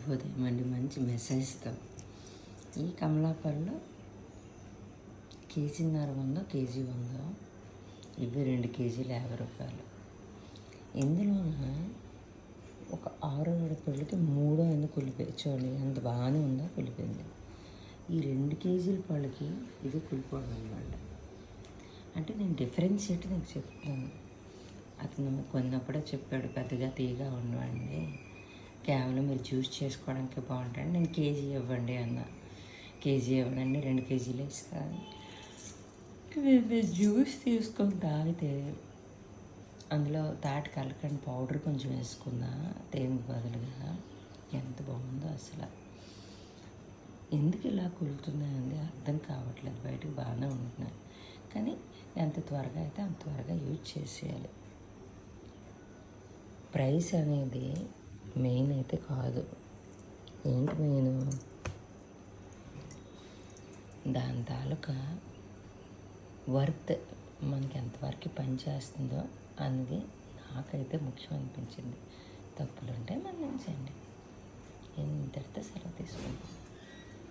శుభోదయం అండి. మంచి మెసేజ్తో ఈ కమలాపళ్ళు కేజీన్నర ఉందో, కేజీ ఉందో, ఇవి 2 కేజీలు 50 రూపాయలు. ఇందులోన ఒక 6-7 పళ్ళకి 3 కులిపోయి చూడండి, ఎంత బాగానే ఉందో కులిపోయింది. ఈ 2 కేజీల పళ్ళకి ఇది కులిపోవడం అనమాట. అంటే నేను డిఫరెన్షియేట్ నీకు చెప్తున్నాను. అతను కొన్నప్పుడే చెప్పాడు, పెద్దగా తీగా ఉండవండి, కేవలం మీరు జ్యూస్ చేసుకోవడానికి బాగుంటుంది, నేను కేజీ ఇవ్వండి అన్న. కేజీ ఇవ్వనండి, 2 కేజీలు ఇస్తాను. నేను జ్యూస్ తీసుకొని తాగితే అందులో తాటి కలకండి పౌడర్ కొంచెం వేసుకున్నా, తేనె బదులుగా. ఎంత బాగుందో అసలు. ఎందుకు ఇలా కులుతున్నాయండి అర్థం కావట్లేదు. బయటకు బాగానే ఉంటున్నాయి, కానీ ఎంత త్వరగా అయితే అంత త్వరగా యూజ్ చేసేయాలి. ప్రైస్ అనేది మెయిన్ అయితే కాదు. ఏంటి మెయిన్? దాని తాలూకా వర్త్ మనకి ఎంతవరకు పని చేస్తుందో అనేది నాకైతే ముఖ్యం అనిపించింది. తప్పులు ఉంటే మన్నించండి. ఇంతటితో సెలవు తీసుకుంటాం.